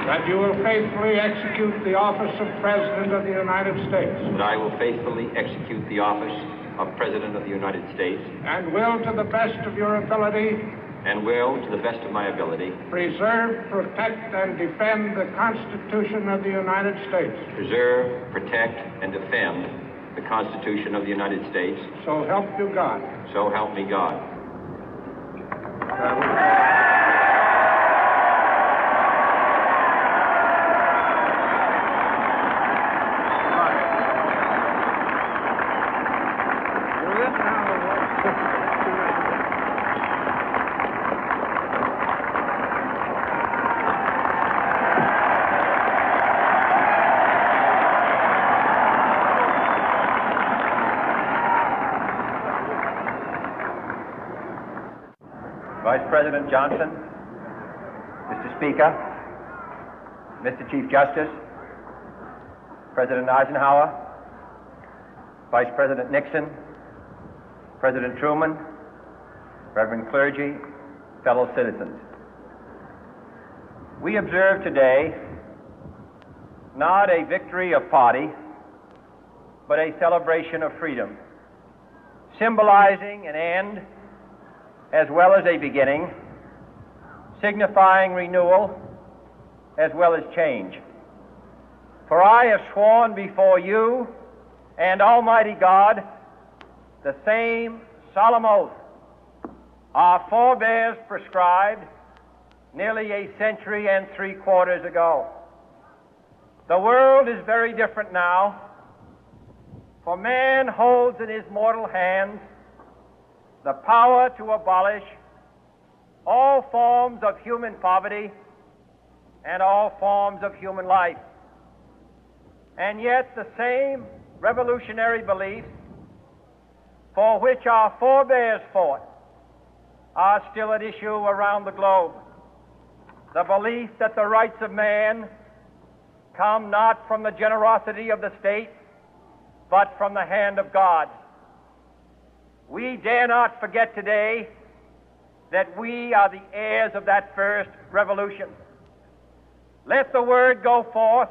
that you will faithfully execute the office of President of the United States. That I will faithfully execute the office of President of the United States. And will, to the best of your ability, and will, to the best of my ability, preserve, protect, and defend the Constitution of the United States. Preserve, protect, and defend the Constitution of the United States. So help you God. So help me God. Vice President Johnson, Mr. Speaker, Mr. Chief Justice, President Eisenhower, Vice President Nixon, President Truman, Reverend clergy, fellow citizens. We observe today not a victory of party, but a celebration of freedom, symbolizing an end as well as a beginning, signifying renewal as well as change. For I have sworn before you and Almighty God the same solemn oath our forebears prescribed nearly a century and 3/4 ago. The world is very different now, for man holds in his mortal hands the power to abolish all forms of human poverty and all forms of human life. And yet the same revolutionary beliefs for which our forebears fought are still at issue around the globe. The belief that the rights of man come not from the generosity of the state, but from the hand of God. We dare not forget today that we are the heirs of that first revolution. Let the word go forth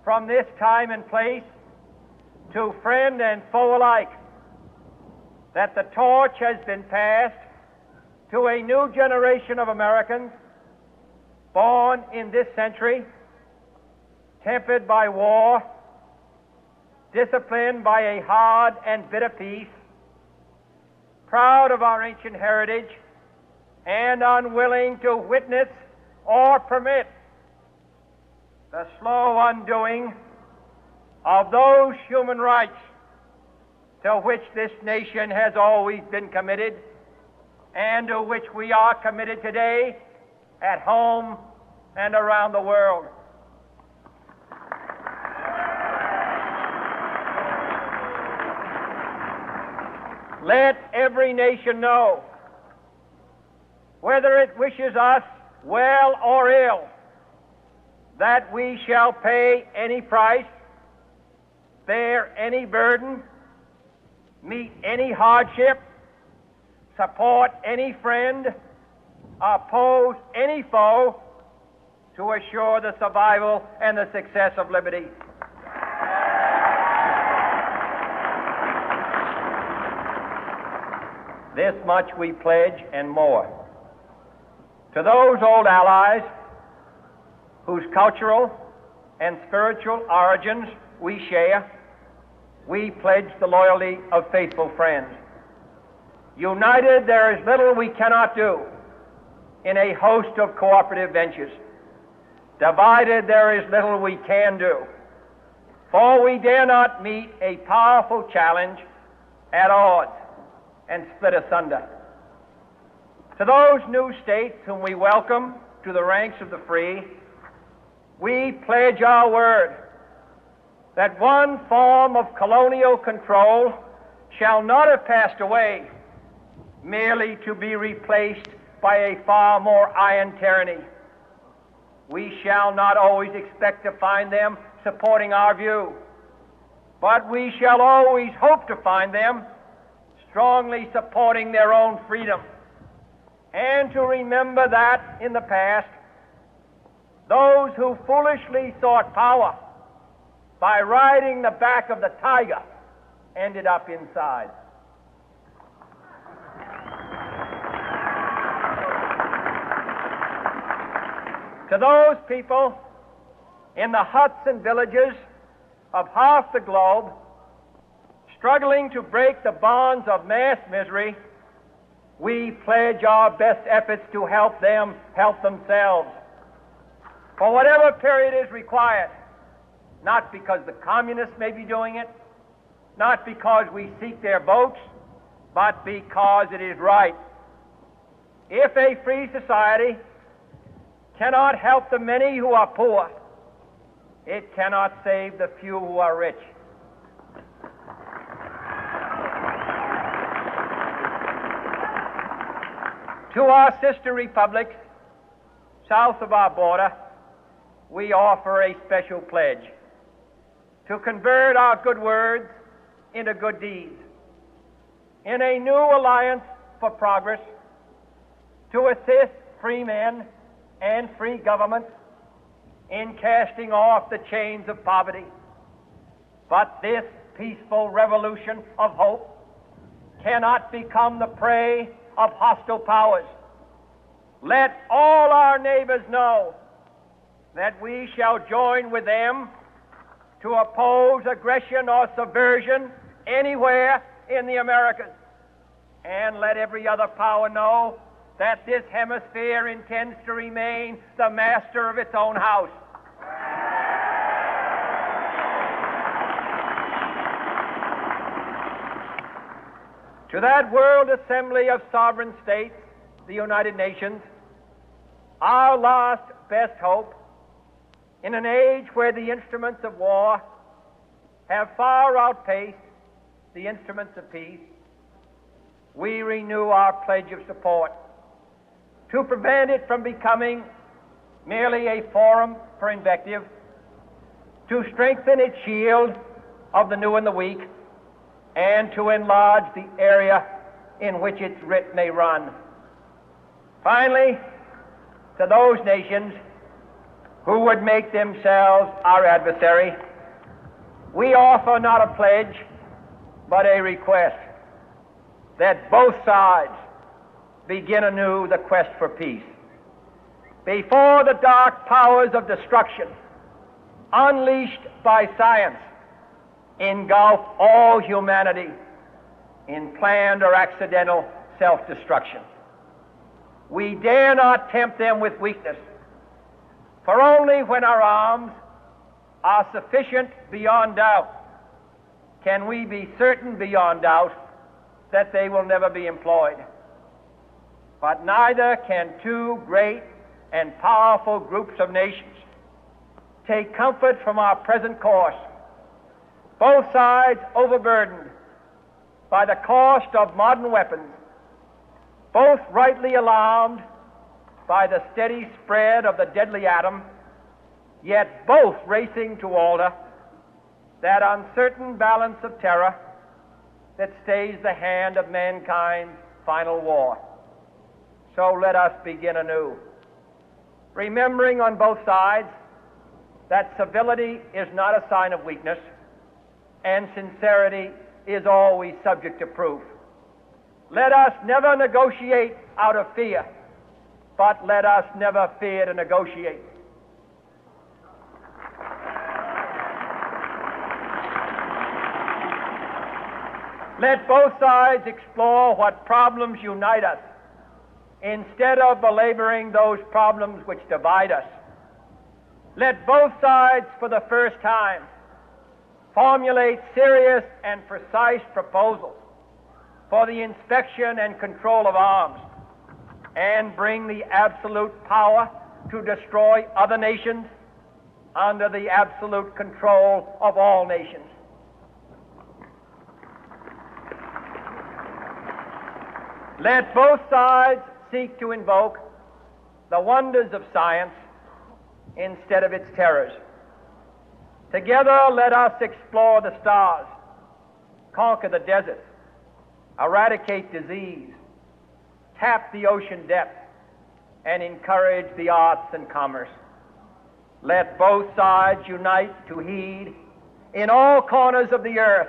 from this time and place to friend and foe alike that the torch has been passed to a new generation of Americans born in this century, tempered by war, disciplined by a hard and bitter peace, proud of our ancient heritage, and unwilling to witness or permit the slow undoing of those human rights to which this nation has always been committed and to which we are committed today at home and around the world. Let every nation know, whether it wishes us well or ill, that we shall pay any price, bear any burden, meet any hardship, support any friend, oppose any foe to assure the survival and the success of liberty. This much we pledge and more. To those old allies whose cultural and spiritual origins we share, we pledge the loyalty of faithful friends. United, there is little we cannot do in a host of cooperative ventures. Divided, there is little we can do, for we dare not meet a powerful challenge at odds and split asunder. To those new states whom we welcome to the ranks of the free, we pledge our word that one form of colonial control shall not have passed away, merely to be replaced by a far more iron tyranny. We shall not always expect to find them supporting our view, but we shall always hope to find them strongly supporting their own freedom, and to remember that in the past Those who foolishly sought power by riding the back of the tiger ended up inside. To those people in the huts and villages of half the globe struggling to break the bonds of mass misery, we pledge our best efforts to help them help themselves for whatever period is required, not because the communists may be doing it, not because we seek their votes, but because it is right. If a free society cannot help the many who are poor, it cannot save the few who are rich. To our sister republics south of our border, we offer a special pledge to convert our good words into good deeds, in a new alliance for progress, to assist free men and free governments in casting off the chains of poverty. But this peaceful revolution of hope cannot become the prey of hostile powers. Let all our neighbors know that we shall join with them to oppose aggression or subversion anywhere in the Americas. And let every other power know that this hemisphere intends to remain the master of its own house. To that World Assembly of Sovereign States, the United Nations, our last best hope, in an age where the instruments of war have far outpaced the instruments of peace, we renew our pledge of support to prevent it from becoming merely a forum for invective, to strengthen its shield of the new and the weak, and to enlarge the area in which its writ may run. Finally, to those nations who would make themselves our adversary, we offer not a pledge, but a request that both sides begin anew the quest for peace. Before the dark powers of destruction, unleashed by science, engulf all humanity in planned or accidental self-destruction, we dare not tempt them with weakness, for only when our arms are sufficient beyond doubt can we be certain beyond doubt that they will never be employed. But neither can two great and powerful groups of nations take comfort from our present course, both sides overburdened by the cost of modern weapons, both rightly alarmed by the steady spread of the deadly atom, yet both racing to alter that uncertain balance of terror that stays the hand of mankind's final war. So let us begin anew, remembering on both sides that civility is not a sign of weakness, and sincerity is always subject to proof. Let us never negotiate out of fear, but let us never fear to negotiate. Let both sides explore what problems unite us, instead of belaboring those problems which divide us. Let both sides, for the first time, formulate serious and precise proposals for the inspection and control of arms, and bring the absolute power to destroy other nations under the absolute control of all nations. Let both sides seek to invoke the wonders of science instead of its terrors. Together, let us explore the stars, conquer the deserts, eradicate disease, tap the ocean depths, and encourage the arts and commerce. Let both sides unite to heed in all corners of the earth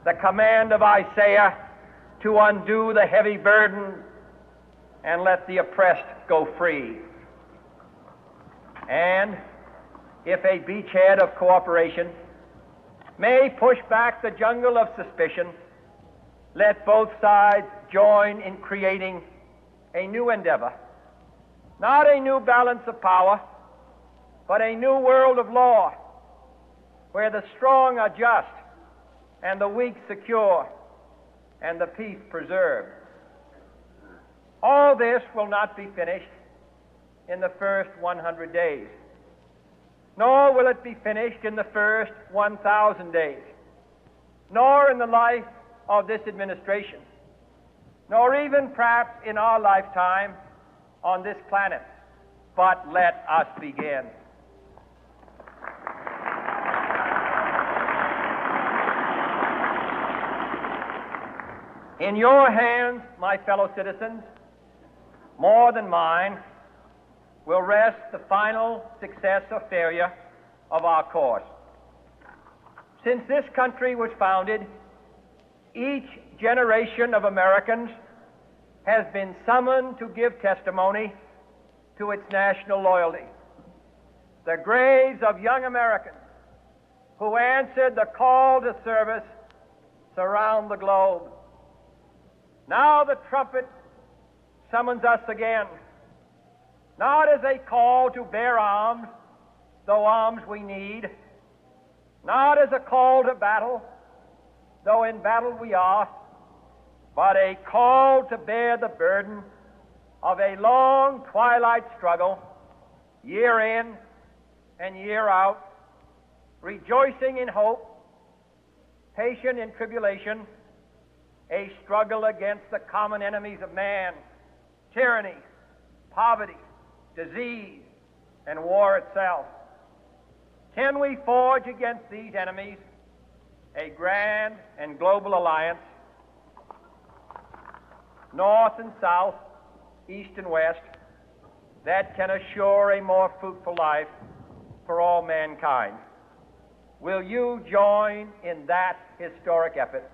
the command of Isaiah to undo the heavy burden and let the oppressed go free. And if a beachhead of cooperation may push back the jungle of suspicion, let both sides join in creating a new endeavor, not a new balance of power, but a new world of law, where the strong are just and the weak secure and the peace preserved. All this will not be finished in the first 100 days, nor will it be finished in the first 1,000 days, nor in the life of this administration, nor even perhaps in our lifetime on this planet. But let us begin. In your hands, my fellow citizens, more than mine, will rest the final success or failure of our course. Since this country was founded, each generation of Americans has been summoned to give testimony to its national loyalty. The graves of young Americans who answered the call to service surround the globe. Now the trumpet summons us again, not as a call to bear arms, though arms we need, not as a call to battle, though in battle we are, but a call to bear the burden of a long twilight struggle, year in and year out, rejoicing in hope, patient in tribulation, a struggle against the common enemies of man, tyranny, poverty, disease, and war itself. Can we forge against these enemies a grand and global alliance, north and south, east and west, that can assure a more fruitful life for all mankind? Will you join in that historic effort?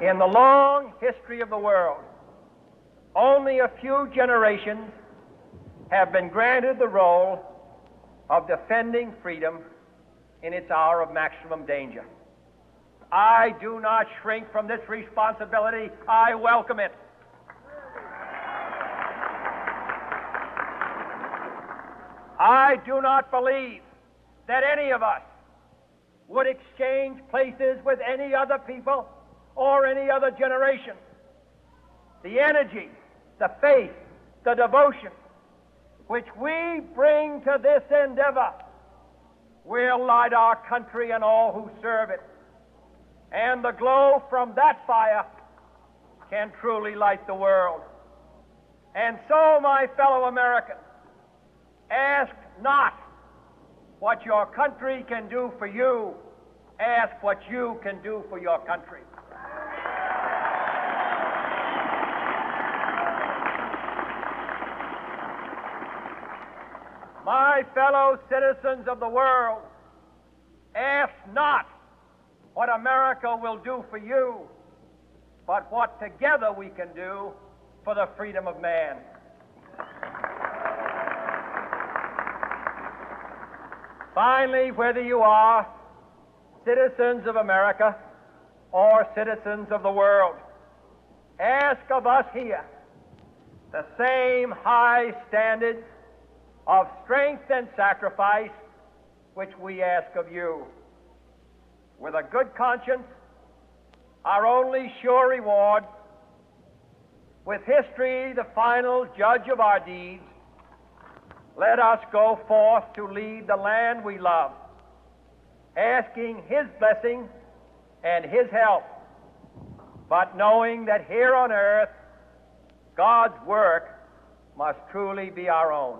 In the long history of the world, only a few generations have been granted the role of defending freedom in its hour of maximum danger. I do not shrink from this responsibility. I welcome it. I do not believe that any of us would exchange places with any other people or any other generation. The energy, the faith, the devotion which we bring to this endeavor will light our country and all who serve it. And the glow from that fire can truly light the world. And so, my fellow Americans, ask not what your country can do for you, ask what you can do for your country. My fellow citizens of the world, ask not what America will do for you, but what together we can do for the freedom of man. Finally, whether you are citizens of America or citizens of the world, ask of us here the same high standards of strength and sacrifice which we ask of you. With a good conscience, our only sure reward, with history the final judge of our deeds, let us go forth to lead the land we love, asking His blessing and His help, but knowing that here on earth God's work must truly be our own.